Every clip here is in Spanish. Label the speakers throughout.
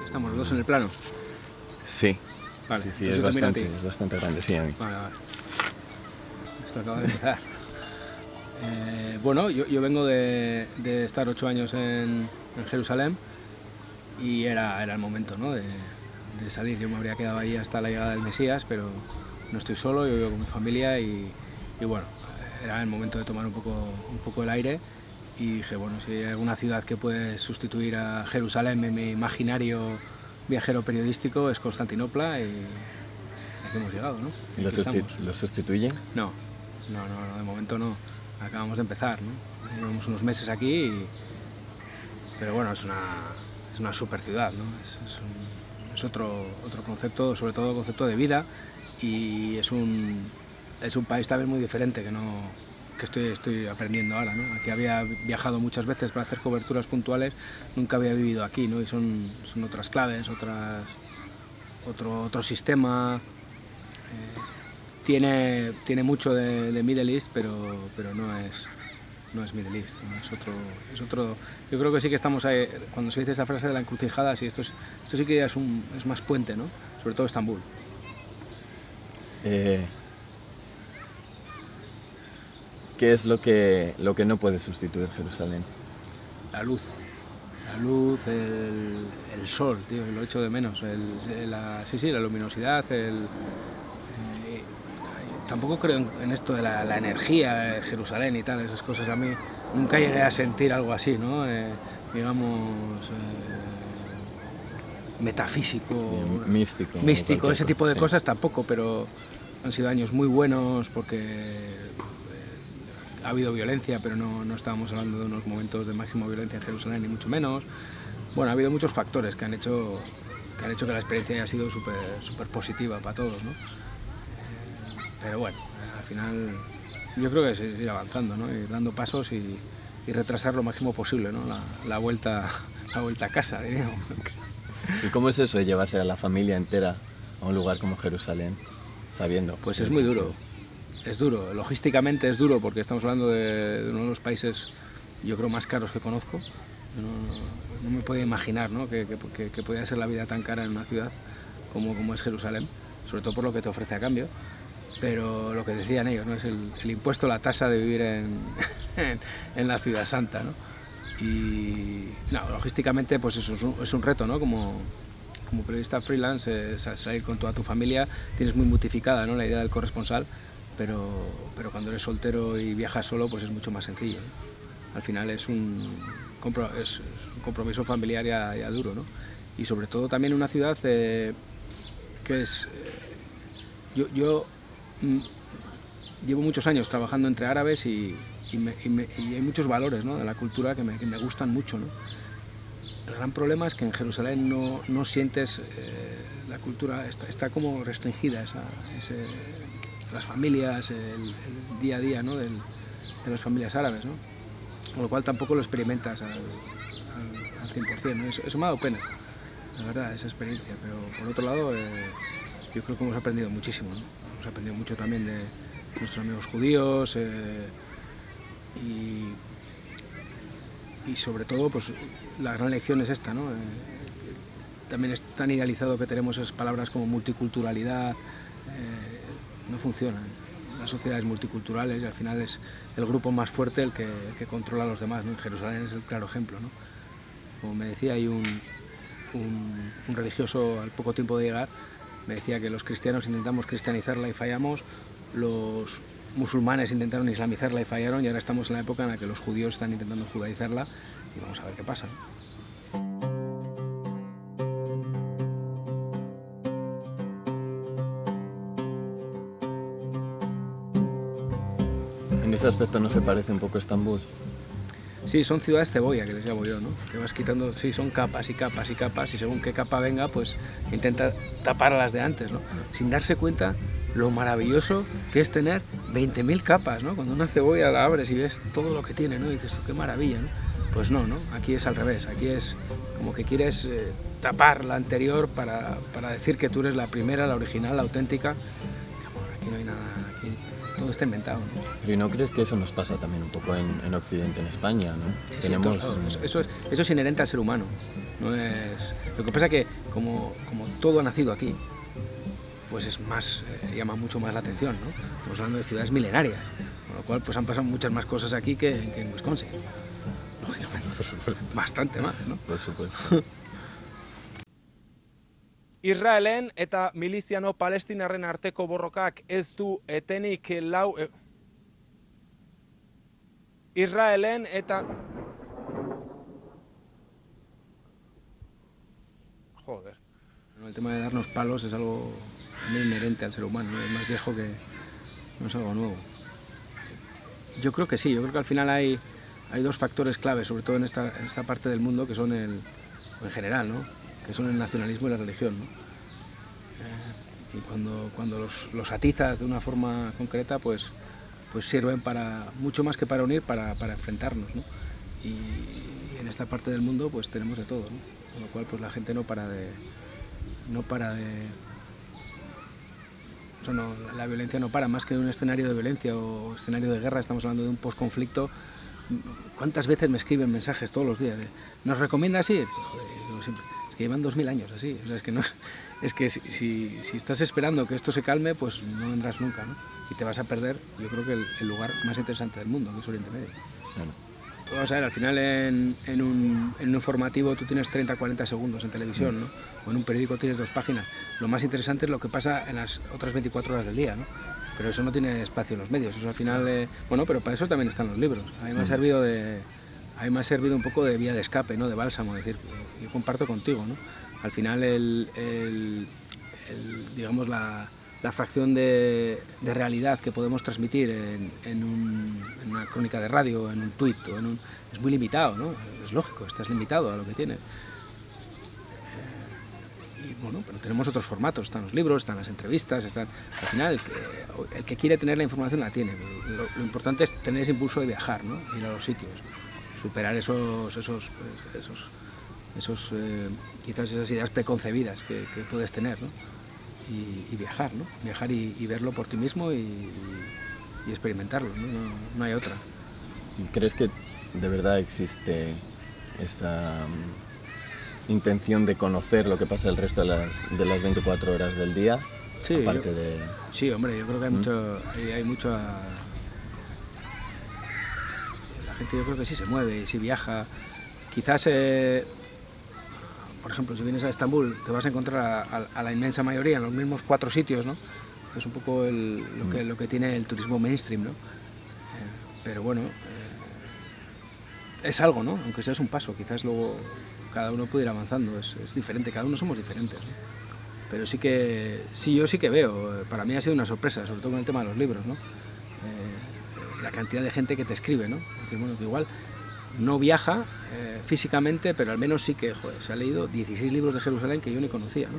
Speaker 1: Estamos los dos en el plano.
Speaker 2: Sí.
Speaker 1: Vale,
Speaker 2: Sí,
Speaker 1: pues
Speaker 2: es
Speaker 1: yo te miro a ti.
Speaker 2: bastante grande, sí, a mí.
Speaker 1: Vale. Esto acaba de empezar. Bueno, yo vengo de estar 8 años en Jerusalén y era el momento, ¿no? de salir. Yo me habría quedado ahí hasta la llegada del Mesías, pero no estoy solo, yo vivo con mi familia y bueno, era el momento de tomar un poco el aire y dije, bueno, si hay alguna ciudad que puede sustituir a Jerusalén en mi imaginario viajero periodístico es Constantinopla y aquí hemos llegado, ¿no?
Speaker 2: ¿Y lo sustituyen?
Speaker 1: No, de momento no. Acabamos de empezar, ¿no? Llevamos unos meses aquí, pero bueno, es una super ciudad, ¿no? Es otro concepto, sobre todo concepto de vida, y es un país también muy diferente que estoy aprendiendo ahora, ¿no? Aquí había viajado muchas veces para hacer coberturas puntuales, nunca había vivido aquí, ¿no? Y son otras claves, otro sistema. Tiene mucho de Middle East, pero no es Middle East, ¿no? Es otro. Yo creo que sí que estamos ahí, cuando se dice esa frase de la encrucijada, sí, esto sí que es más puente, ¿no? Sobre todo Estambul.
Speaker 2: ¿Qué es lo que no puede sustituir Jerusalén?
Speaker 1: La luz, el sol, tío, lo echo de menos. La luminosidad, tampoco creo en esto de la energía de Jerusalén y tal, esas cosas. A mí nunca llegué a sentir algo así, ¿no? Metafísico, místico, ese tipo de cosas tampoco, pero han sido años muy buenos porque ha habido violencia, pero no estábamos hablando de unos momentos de máxima violencia en Jerusalén, ni mucho menos. Bueno, ha habido muchos factores que han hecho que la experiencia haya sido súper positiva para todos, ¿no? Pero bueno, al final yo creo que es ir avanzando, ¿no? Ir dando pasos y retrasar lo máximo posible, ¿no? La vuelta a casa, diríamos.
Speaker 2: ¿Y cómo es eso de llevarse a la familia entera a un lugar como Jerusalén, sabiendo?
Speaker 1: Pues es muy duro, es duro, logísticamente es duro porque estamos hablando de uno de los países, yo creo, más caros que conozco. No me podía imaginar, ¿no? que podía ser la vida tan cara en una ciudad como es Jerusalén, sobre todo por lo que te ofrece a cambio. Pero lo que decían ellos, ¿no? Es el impuesto, la tasa de vivir en la ciudad santa, ¿no? Y no, logísticamente pues eso es un reto, ¿no? Como periodista freelance, salir con toda tu familia, tienes muy mutificada, ¿no? La idea del corresponsal, pero cuando eres soltero y viajas solo pues es mucho más sencillo, ¿no? Al final es un compromiso familiar ya duro, ¿no? Y sobre todo también una ciudad que es... Yo llevo muchos años trabajando entre árabes y hay muchos valores, ¿no? De la cultura que me gustan mucho, ¿no? El gran problema es que en Jerusalén no sientes la cultura, está como restringida las familias, el día a día, ¿no? de las familias árabes, ¿no? Con lo cual tampoco lo experimentas al 100%, ¿no? Eso me ha dado pena, la verdad, esa experiencia, pero por otro lado yo creo que hemos aprendido muchísimo, ¿no? Hemos aprendido mucho también de nuestros amigos judíos y sobre todo pues la gran lección es esta, ¿no? También es tan idealizado que tenemos esas palabras como multiculturalidad, no funcionan. Las sociedades multiculturales y al final es el grupo más fuerte el que controla a los demás, ¿no? En Jerusalén es el claro ejemplo, ¿no? Como me decía, hay un religioso al poco tiempo de llegar, me decía que los cristianos intentamos cristianizarla y fallamos, los musulmanes intentaron islamizarla y fallaron, y ahora estamos en la época en la que los judíos están intentando judaizarla y vamos a ver qué pasa, ¿no?
Speaker 2: ¿En ese aspecto no se parece un poco a Estambul?
Speaker 1: Sí, son ciudades cebolla, que les llamo yo, ¿no? Que vas quitando, sí, son capas y capas y capas, y según qué capa venga, pues intenta tapar a las de antes, ¿no? Sin darse cuenta lo maravilloso que es tener 20.000 capas, ¿no? Cuando una cebolla la abres y ves todo lo que tiene, ¿no? Y dices, qué maravilla, ¿no? Pues no, ¿no? Aquí es al revés, aquí es como que quieres tapar la anterior para decir que tú eres la primera, la original, la auténtica. Bueno, aquí no hay nada, aquí todo está inventado, ¿no?
Speaker 2: ¿Y no crees que eso nos pasa también un poco en Occidente, en España, ¿no?
Speaker 1: Sí, claro. Eso es inherente al ser humano. No es... Lo que pasa es que como todo ha nacido aquí, pues es más, llama mucho más la atención, ¿no? Estamos hablando de ciudades milenarias, con lo cual pues han pasado muchas más cosas aquí que en Wisconsin. Lógicamente,
Speaker 2: Por supuesto.
Speaker 1: bastante más, ¿no?
Speaker 2: Por supuesto.
Speaker 3: Israelen eta miliziano palestinarren arteko borrokak ez du etenik Israelen eta... Joder.
Speaker 1: El tema de darnos palos es algo muy inherente al ser humano, ¿no? Es más viejo que... no es algo nuevo. Yo creo que sí, yo creo que al final hay dos factores claves, sobre todo en esta parte del mundo, que son en general, ¿no? Que son el nacionalismo y la religión, ¿no? Y cuando los atizas de una forma concreta, pues sirven para mucho más que para unir, para enfrentarnos, ¿no? Y en esta parte del mundo pues tenemos de todo, ¿no? Con lo cual pues la gente no para de o sea, no, la violencia no para, más que un escenario de violencia o escenario de guerra, estamos hablando de un posconflicto. ¿Cuántas veces me escriben mensajes todos los días de ¿nos recomienda así? Joder, siempre, es que llevan 2000 años así, o sea, es que no es que si estás esperando que esto se calme, pues no vendrás nunca, ¿no? Y te vas a perder, yo creo que el lugar más interesante del mundo, que es Oriente Medio.
Speaker 2: Bueno.
Speaker 1: Vamos a ver, al final en un informativo tú tienes 30-40 segundos en televisión, ¿no? O en un periódico tienes 2 páginas. Lo más interesante es lo que pasa en las otras 24 horas del día, ¿no? Pero eso no tiene espacio en los medios. Eso al final, bueno, pero para eso también están los libros. A mí me ha servido un poco de vía de escape, ¿no? De bálsamo, es decir, yo comparto contigo, ¿no? Al final digamos la fracción de realidad que podemos transmitir en una crónica de radio, en un tuit, es muy limitado, ¿no? Es lógico, estás limitado a lo que tienes. Y bueno, pero tenemos otros formatos, están los libros, están las entrevistas, al final el que quiere tener la información la tiene. Lo importante es tener ese impulso de viajar, ¿no? Ir a los sitios, superar quizás esas ideas preconcebidas que puedes tener, ¿no? Y viajar, ¿no? Viajar y verlo por ti mismo y experimentarlo, ¿no? No hay otra.
Speaker 2: ¿Y crees que de verdad existe esa intención de conocer lo que pasa el resto de las 24 horas del día?
Speaker 1: Sí,
Speaker 2: aparte
Speaker 1: sí, hombre, yo creo que hay mucho la gente yo creo que sí se mueve y sí viaja. Quizás, por ejemplo, si vienes a Estambul te vas a encontrar a la inmensa mayoría en los mismos 4 sitios, ¿no? Es un poco lo que tiene el turismo mainstream, ¿no? Pero bueno, es algo, ¿no? Aunque sea es un paso, quizás luego cada uno puede ir avanzando, es diferente, cada uno somos diferentes, ¿no? Pero yo sí que veo, para mí ha sido una sorpresa, sobre todo con el tema de los libros, ¿no? La cantidad de gente que te escribe, ¿no? Es decir, bueno, que igual no viaja físicamente, pero al menos sí que, joder, se ha leído 16 libros de Jerusalén que yo ni conocía, ¿no?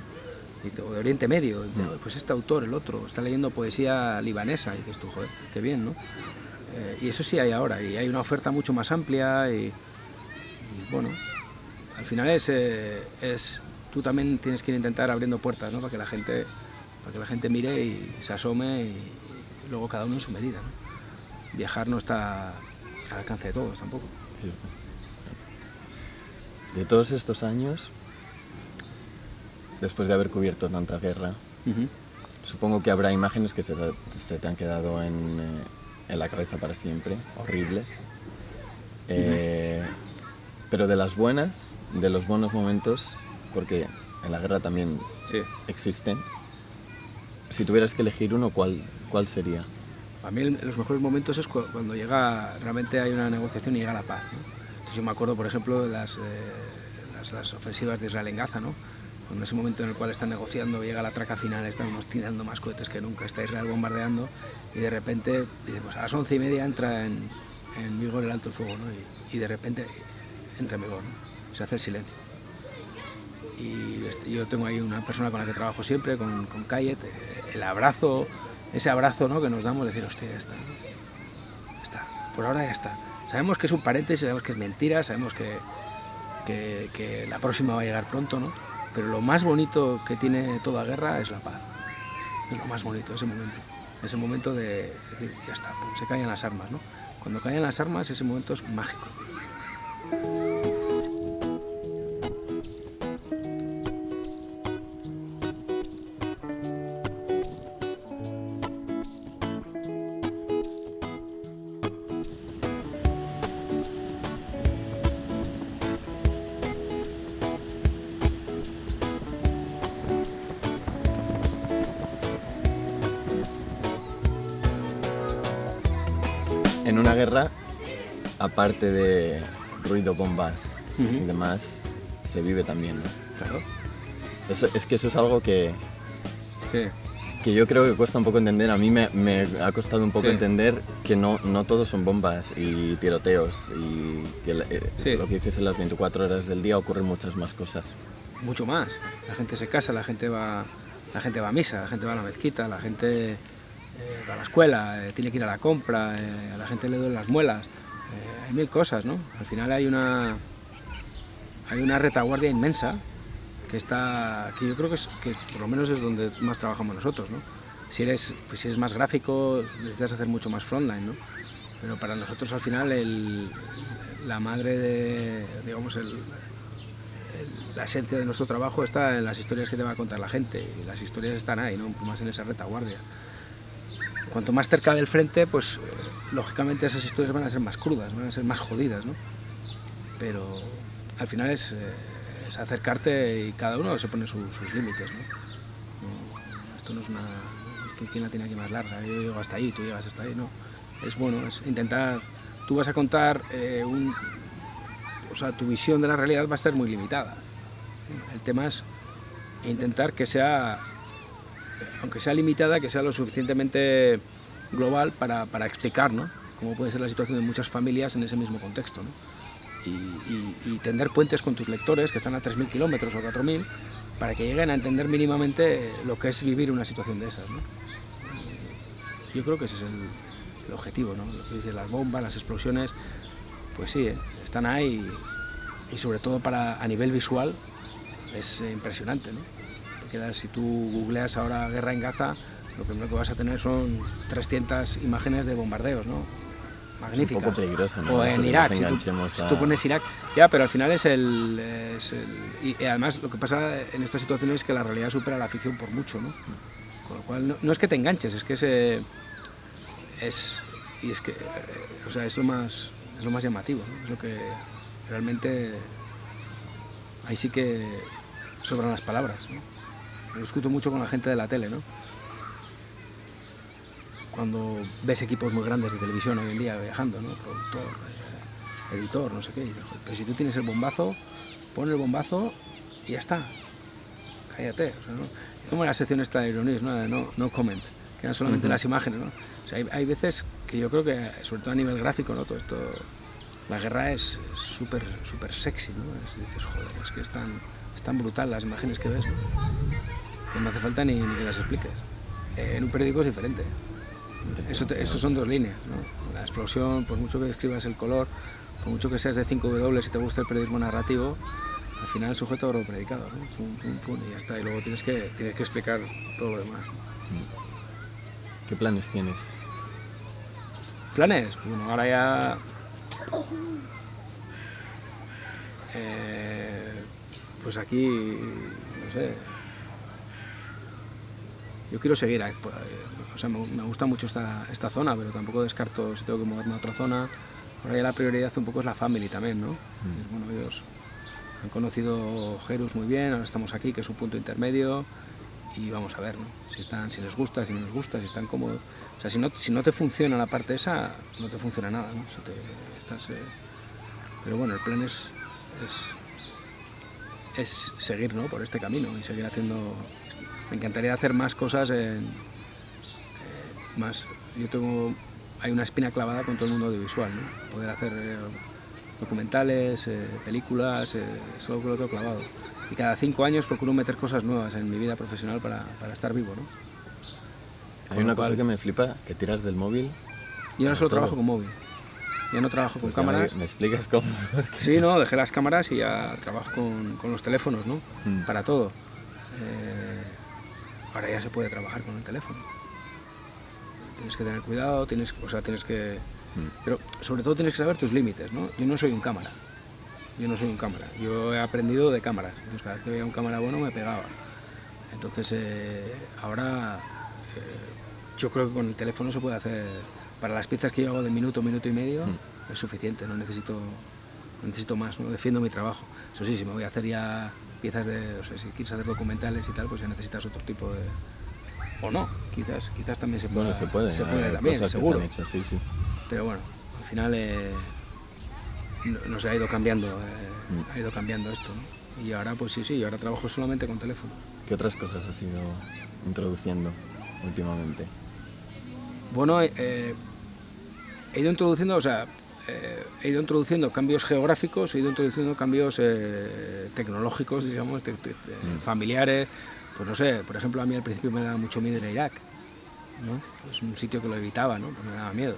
Speaker 1: O de Oriente Medio, pues este autor, el otro, está leyendo poesía libanesa, y dices tú, joder, qué bien, ¿no? Y eso sí hay ahora, y hay una oferta mucho más amplia, y bueno, al final tú también tienes que ir a intentar abriendo puertas, ¿no? Para que la gente mire y se asome y luego cada uno en su medida, ¿no? Viajar no está al alcance de todos tampoco.
Speaker 2: Cierto. De todos estos años, después de haber cubierto tanta guerra, supongo que habrá imágenes que se te han quedado en la cabeza para siempre, horribles. Pero de las buenas, de los buenos momentos, porque en la guerra también existen, si tuvieras que elegir uno, ¿cuál sería?
Speaker 1: A mí los mejores momentos es cuando realmente hay una negociación y llega la paz, ¿no? Entonces yo me acuerdo, por ejemplo, de las ofensivas de Israel en Gaza, ¿no? En ese momento en el cual están negociando, llega la traca final, están tirando más cohetes que nunca, está Israel bombardeando y de repente, pues a las 11:30 entra en vigor el alto el fuego, ¿no? Y de repente entra en vigor, ¿no? Se hace el silencio. Y yo tengo ahí una persona con la que trabajo siempre, con Kayet, el abrazo, ese abrazo, ¿no? Que nos damos, decir, hostia, ya está, ¿no? Ya está, por ahora ya está. Sabemos que es un paréntesis, sabemos que es mentira, sabemos que la próxima va a llegar pronto, ¿no? Pero lo más bonito que tiene toda guerra es la paz. Es lo más bonito, ese momento de decir, ya está, pum, se caen las armas, ¿no? Cuando caen las armas, ese momento es mágico.
Speaker 2: en una guerra, aparte de ruido, bombas y demás, se vive también, ¿no?
Speaker 1: Claro.
Speaker 2: Es que eso es algo que yo creo que cuesta un poco entender. A mí me ha costado un poco entender que no todos son bombas y tiroteos y que lo que dices en las 24 horas del día ocurren muchas más cosas.
Speaker 1: Mucho más. La gente se casa, la gente va a misa, la gente va a la mezquita, la gente va a la escuela, tiene que ir a la compra, a la gente le duelen las muelas. Hay mil cosas, ¿no? Al final hay una retaguardia inmensa que yo creo que por lo menos es donde más trabajamos nosotros, ¿no? Si eres más gráfico, necesitas hacer mucho más frontline, ¿no? Pero para nosotros al final la madre de, digamos, la esencia de nuestro trabajo está en las historias que te va a contar la gente, y las historias están ahí, ¿no? Más en esa retaguardia. Cuanto más cerca del frente, pues lógicamente esas historias van a ser más crudas, van a ser más jodidas, ¿no? Pero al final es acercarte y cada uno se pone sus límites, ¿no? Esto no es una... ¿Quién la tiene aquí más larga? Yo llego hasta ahí, tú llegas hasta ahí, no. Es bueno, es intentar... Tú vas a contar o sea, tu visión de la realidad va a estar muy limitada. El tema es intentar que sea, aunque sea limitada, que sea lo suficientemente global para explicar, ¿no? Cómo puede ser la situación de muchas familias en ese mismo contexto, ¿no? Y tender puentes con tus lectores que están a 3.000 kilómetros o 4.000 para que lleguen a entender mínimamente lo que es vivir una situación de esas, ¿no? Yo creo que ese es el objetivo, ¿no? Lo que dices, las bombas, las explosiones, pues sí, están ahí y sobre todo a nivel visual es impresionante, ¿no? Si tú googleas ahora guerra en Gaza, lo primero que vas a tener son 300 imágenes de bombardeos, ¿no? Magníficas.
Speaker 2: Es un poco peligroso, ¿no?
Speaker 1: O en Irak, si tú pones Irak, ya, pero al final y además lo que pasa en estas situaciones es que la realidad supera la ficción por mucho, ¿no? Con lo cual no es que te enganches, es que o sea, es lo más llamativo, ¿no? Es lo que realmente ahí sí que sobran las palabras, ¿no? Lo discuto mucho con la gente de la tele, ¿no? Cuando ves equipos muy grandes de televisión hoy en día viajando, ¿no? Productor, editor, no sé qué, pero si tú tienes el bombazo, pon el bombazo y ya está, cállate, o sea, ¿no? Es como la sección esta de ironías, ¿no? De no comment, que eran solamente las imágenes, ¿no? O sea, hay veces que yo creo que, sobre todo a nivel gráfico, ¿no? Todo esto, la guerra es súper sexy, ¿no? Dices, joder, es que es tan brutal las imágenes que ves, ¿no? Que no hace falta ni que las expliques. En un periódico es diferente. Eso son dos líneas, ¿no? La explosión, por mucho que describas el color, por mucho que seas de 5W y te gusta el periodismo narrativo, al final el sujeto oro predicado, ¿no? Pum, y ya está. Y luego tienes que explicar todo lo demás.
Speaker 2: ¿Qué planes tienes?
Speaker 1: ¿Planes? Bueno, ahora ya... pues aquí, no sé... Yo quiero seguir, o sea, me gusta mucho esta zona, pero tampoco descarto si tengo que moverme a otra zona. Ahora ya la prioridad un poco es la family también, ¿no? Bueno, ellos han conocido Jerus muy bien, ahora estamos aquí, que es un punto intermedio, y vamos a ver, ¿no? Si les gusta, si no les gusta, si están cómodos. O sea, si no te funciona la parte esa, no te funciona nada, ¿no? Pero bueno, el plan es seguir, ¿no? Por este camino y seguir haciendo... Me encantaría hacer más cosas más... Hay una espina clavada con todo el mundo audiovisual, ¿no? Poder hacer documentales, películas, es algo que lo tengo clavado. Y cada 5 años procuro meter cosas nuevas en mi vida profesional para estar vivo, ¿no?
Speaker 2: Hay una cosa que me flipa, que tiras del móvil.
Speaker 1: Yo no solo trabajo con móvil. Ya no trabajo con cámaras.
Speaker 2: ¿Me explicas cómo?
Speaker 1: Sí, no, dejé las cámaras y ya trabajo con los teléfonos, ¿no? Para todo. Ahora ya se puede trabajar con el teléfono. Tienes que tener cuidado, tienes que... Pero sobre todo tienes que saber tus límites, ¿no? Yo no soy un cámara. Yo he aprendido de cámaras. Entonces, cada vez que veía un cámara bueno me pegaba. Entonces, ahora yo creo que con el teléfono se puede hacer... Para las piezas que yo hago de minuto y medio es suficiente, no necesito más, ¿no? Defiendo mi trabajo. Eso sí, si me voy a hacer ya piezas o sea, si quieres hacer documentales y tal, pues ya necesitas otro tipo de... O no, quizás también se puede.
Speaker 2: Bueno, se puede
Speaker 1: también, seguro.
Speaker 2: Sí.
Speaker 1: Pero bueno, al final nos ha ido cambiando, esto, ¿no? Y ahora pues sí, ahora trabajo solamente con teléfono.
Speaker 2: ¿Qué otras cosas has ido introduciendo últimamente?
Speaker 1: Bueno, he ido introduciendo, he ido introduciendo cambios geográficos, he ido introduciendo cambios tecnológicos, digamos, familiares. Pues no sé, por ejemplo, a mí al principio me daba mucho miedo ir a Irak, ¿no? Es un sitio que lo evitaba, ¿no? Porque me daba miedo.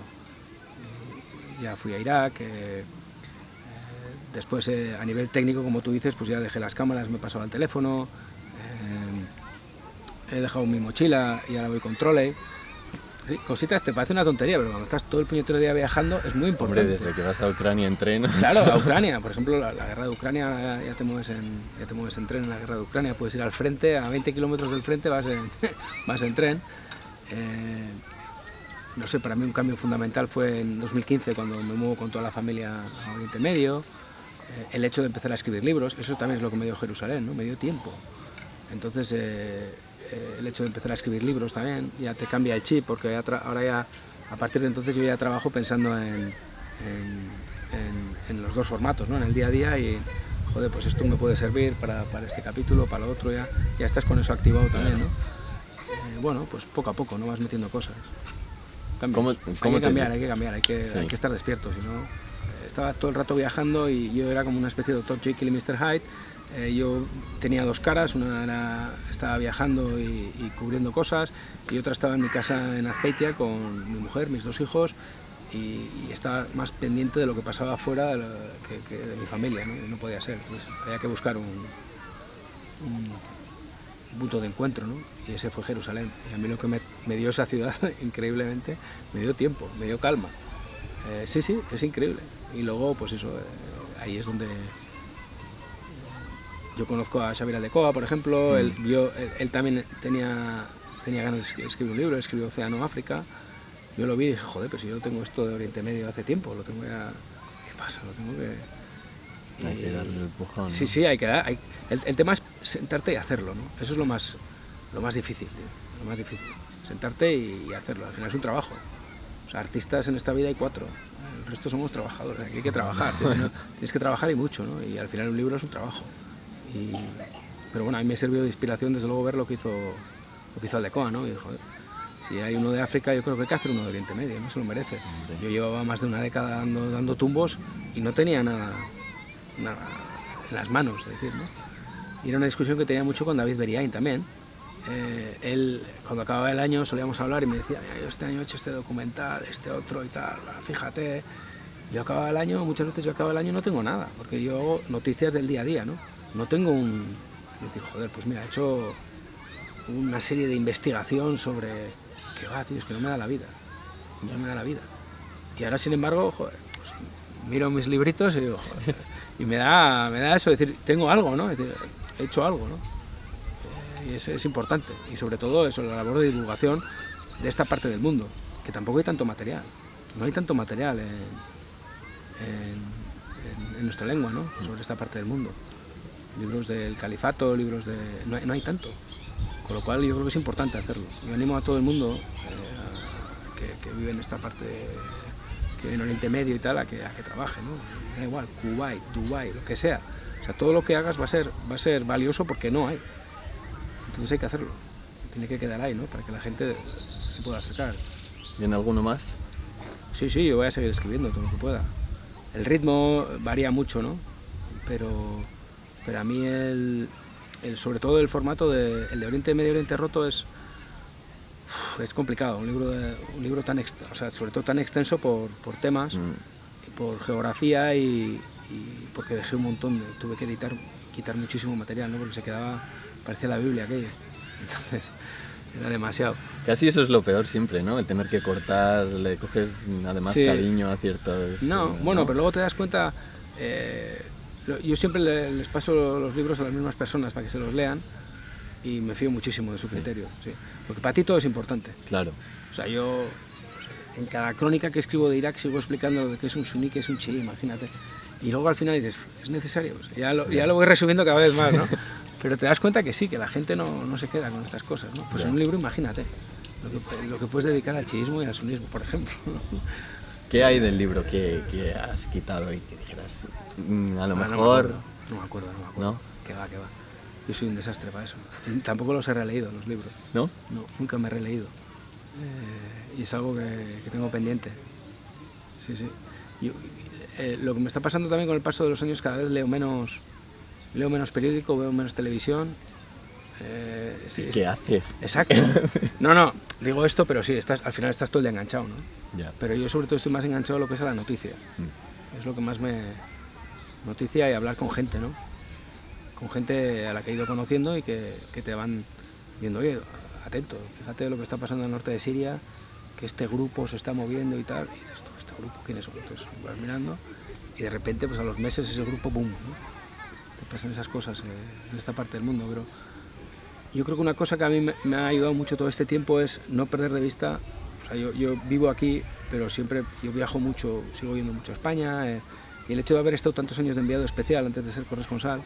Speaker 1: Y ya fui a Irak. Después, a nivel técnico, como tú dices, pues ya dejé las cámaras, me pasaba el teléfono. He dejado mi mochila y ahora voy con trolley. Sí, cositas, te parece una tontería, pero cuando estás todo el puñetero día viajando es muy importante.
Speaker 2: Hombre, desde que vas a Ucrania en tren...
Speaker 1: Claro, a Ucrania, por ejemplo, la guerra de Ucrania, ya te mueves en tren en la guerra de Ucrania, puedes ir al frente, a 20 kilómetros del frente vas en tren. No sé, para mí un cambio fundamental fue en 2015, cuando me muevo con toda la familia a Oriente Medio. El hecho de empezar a escribir libros, eso también es lo que me dio Jerusalén, ¿no? Me dio tiempo. Entonces, el hecho de empezar a escribir libros también ya te cambia el chip, porque ahora ya, a partir de entonces yo ya trabajo pensando en los dos formatos, ¿no? En el día a día y, joder, pues esto me puede servir para este capítulo, para lo otro, ya estás con eso activado también, ¿no? Bueno, pues poco a poco, ¿no? Vas metiendo cosas.
Speaker 2: ¿Cómo
Speaker 1: hay que cambiar, hay que estar despierto, si no... Estaba todo el rato viajando y yo era como una especie de Dr. Jekyll y Mr. Hyde. Yo tenía dos caras, una estaba viajando y cubriendo cosas, y otra estaba en mi casa en Azpeitia con mi mujer, mis dos hijos, y estaba más pendiente de lo que pasaba afuera que de mi familia, ¿no? No podía ser, pues había que buscar un punto de encuentro, ¿no? Y ese fue Jerusalén. Y a mí lo que me dio esa ciudad, increíblemente, me dio tiempo, me dio calma. Sí, es increíble. Y luego, pues eso, ahí es donde yo conozco a Xavier Aldecoa, por ejemplo. Él también tenía ganas de escribir un libro, escribió Océano África. Yo lo vi y dije, joder, pero si yo tengo esto de Oriente Medio hace tiempo, lo tengo ya... ¿Qué pasa? Lo tengo que...
Speaker 2: Hay que darle el empujón, ¿no?
Speaker 1: Sí, hay que dar... El tema es sentarte y hacerlo, ¿no? Eso es lo más difícil, tío, lo más difícil. Sentarte y hacerlo. Al final es un trabajo. O sea, artistas en esta vida hay 4. El resto somos trabajadores. Aquí hay que trabajar. Tienes que trabajar y mucho, ¿no? Y al final un libro es un trabajo. Pero bueno, a mí me sirvió de inspiración, desde luego, ver lo que hizo Aldecoa, ¿no? Y joder, si hay uno de África, yo creo que hay que hacer uno de Oriente Medio, ¿no? Se lo merece. Yo llevaba más de una década dando tumbos y no tenía nada en las manos, es decir, ¿no? Y era una discusión que tenía mucho con David Beriain también. Él, cuando acababa el año, solíamos hablar y me decía, yo este año he hecho este documental, este otro y tal, fíjate. Muchas veces yo acabo el año y no tengo nada, porque yo hago noticias del día a día, ¿no? No tengo un... Y decir, joder, pues mira, he hecho una serie de investigación sobre... Que va, tío, es que no me da la vida. No me da la vida. Y ahora, sin embargo, joder, pues miro mis libritos y digo, joder, y me da eso, decir, tengo algo, ¿no? Es decir, he hecho algo, ¿no? Y eso es importante. Y sobre todo eso, la labor de divulgación de esta parte del mundo, que tampoco hay tanto material. No hay tanto material en nuestra lengua, ¿no? Sobre esta parte del mundo. Libros del califato, libros de... No hay tanto. Con lo cual yo creo que es importante hacerlo. Yo animo a todo el mundo que vive en esta parte, que vive en Oriente Medio y tal, a que trabaje, ¿no? Da igual, Kuwait, Dubái, lo que sea. O sea, todo lo que hagas va a ser valioso porque no hay. Entonces hay que hacerlo. Tiene que quedar ahí, ¿no? Para que la gente se pueda acercar.
Speaker 2: ¿Viene alguno más?
Speaker 1: Sí, yo voy a seguir escribiendo todo lo que pueda. El ritmo varía mucho, ¿no? Pero a mí sobre todo el formato el de Oriente Medio y Oriente Roto es complicado. Un libro tan sobre todo tan extenso por temas, por geografía y porque dejé un montón, tuve que quitar muchísimo material, ¿no? Porque parecía la Biblia aquello. Entonces era demasiado.
Speaker 2: Casi eso es lo peor siempre, ¿no? El tener que cortar, le coges además cariño a ciertos...
Speaker 1: No, pero luego te das cuenta... yo siempre les paso los libros a las mismas personas para que se los lean y me fío muchísimo de su criterio. Sí. Porque para ti todo es importante.
Speaker 2: Claro.
Speaker 1: O sea, yo en cada crónica que escribo de Irak sigo explicando lo de qué es un suní, qué es un chií, imagínate. Y luego al final dices, ¿es necesario? Pues ya lo voy resumiendo cada vez más, ¿no? Pero te das cuenta que sí, que la gente no se queda con estas cosas, ¿no? Pues en un libro imagínate lo que puedes dedicar al chiismo y al sunismo, por ejemplo.
Speaker 2: ¿Qué hay del libro que has quitado y que dijeras, a lo mejor...
Speaker 1: No me acuerdo.
Speaker 2: ¿No?
Speaker 1: Que va. Yo soy un desastre para eso. Tampoco los he releído, los libros.
Speaker 2: ¿No?
Speaker 1: No, nunca me he releído. Y es algo que tengo pendiente. Sí. Lo que me está pasando también con el paso de los años, cada vez leo menos periódico, veo menos televisión.
Speaker 2: ¿Qué haces?
Speaker 1: Exacto. No, digo esto, pero sí, al final estás todo el día enganchado, ¿no?
Speaker 2: Ya.
Speaker 1: Pero yo sobre todo estoy más enganchado a lo que es a la noticia. Es lo que más noticia y hablar con gente, ¿no? Con gente a la que he ido conociendo y que te van diciendo, oye, atento, fíjate lo que está pasando en el norte de Siria, que este grupo se está moviendo y tal. Y dices, ¿este grupo quiénes son? Entonces vas mirando y de repente, pues a los meses ese grupo, ¡boom!, ¿no? Te pasan esas cosas en esta parte del mundo, pero yo creo que una cosa que a mí me ha ayudado mucho todo este tiempo es no perder de vista. O sea, yo vivo aquí, pero siempre yo viajo mucho, sigo yendo mucho a España, y el hecho de haber estado tantos años de enviado especial antes de ser corresponsal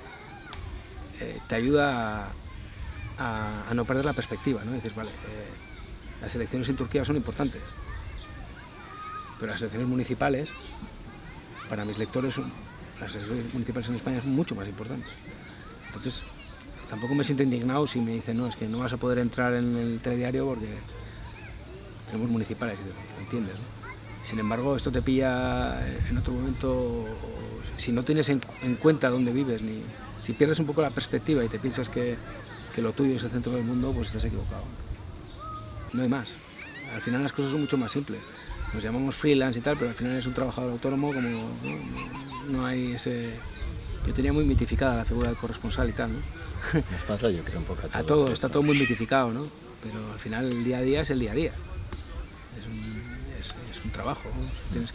Speaker 1: te ayuda a no perder la perspectiva, ¿no? Dices, vale, las elecciones en Turquía son importantes, pero las elecciones municipales, para mis lectores, las elecciones municipales en España son mucho más importantes. Entonces, tampoco me siento indignado si me dicen, no, es que no vas a poder entrar en el telediario porque tenemos municipales, y digo, ¿lo entiendes, no? Sin embargo, esto te pilla en otro momento, si no tienes en cuenta dónde vives, ni si pierdes un poco la perspectiva y te piensas que lo tuyo es el centro del mundo, pues estás equivocado. No hay más. Al final las cosas son mucho más simples. Nos llamamos freelance y tal, pero al final es un trabajador autónomo, como no hay ese... Yo tenía muy mitificada la figura del corresponsal y tal, ¿no?
Speaker 2: Nos pasa, yo creo, un poco a todos.
Speaker 1: A todo, está todo muy mitificado, ¿no? Pero al final el día a día es el día a día. Es un trabajo, ¿no? Tienes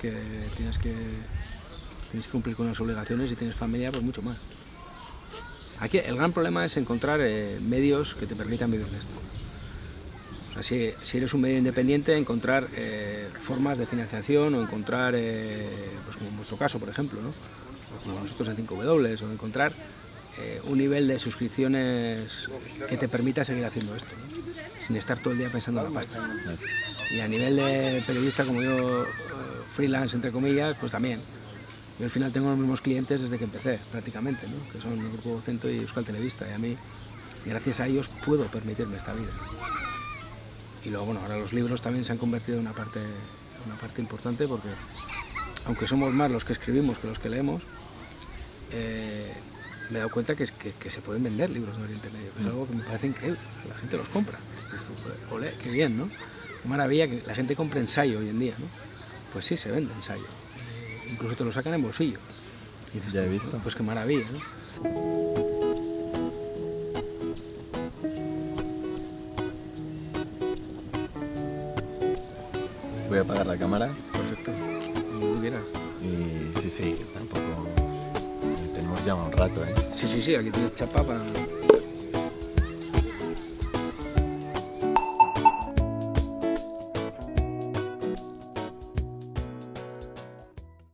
Speaker 1: que cumplir con las obligaciones y tienes familia, pues mucho más. Aquí el gran problema es encontrar medios que te permitan vivir de esto. O sea, si eres un medio independiente, encontrar formas de financiación o encontrar, pues como en vuestro caso, por ejemplo, ¿no? O como nosotros en 5W, o encontrar un nivel de suscripciones que te permita seguir haciendo esto, ¿no? Sin estar todo el día pensando en la pasta, ¿no? Y a nivel de periodista como yo, freelance entre comillas, pues también. Yo al final tengo los mismos clientes desde que empecé, prácticamente, ¿no? Que son el Grupo Vocento y Euskal Telebista, y a mí, gracias a ellos, puedo permitirme esta vida. Y luego, bueno, ahora los libros también se han convertido en una parte importante, porque aunque somos más los que escribimos que los que leemos, me he dado cuenta que se pueden vender libros de Oriente Medio, que es algo que me parece increíble. La gente los compra. Esto, olé, qué bien, ¿no? Qué maravilla que la gente compre ensayo hoy en día, ¿no? Pues sí, se vende ensayo. Incluso te lo sacan en bolsillo. Y dices,
Speaker 2: ya he visto.
Speaker 1: Pues qué maravilla, ¿no?
Speaker 2: Voy a apagar la cámara.
Speaker 1: Perfecto. Como tú quieras.
Speaker 2: Y sí, tampoco... Tenemos ya un rato, ¿eh?
Speaker 1: Sí, aquí tienes chapa para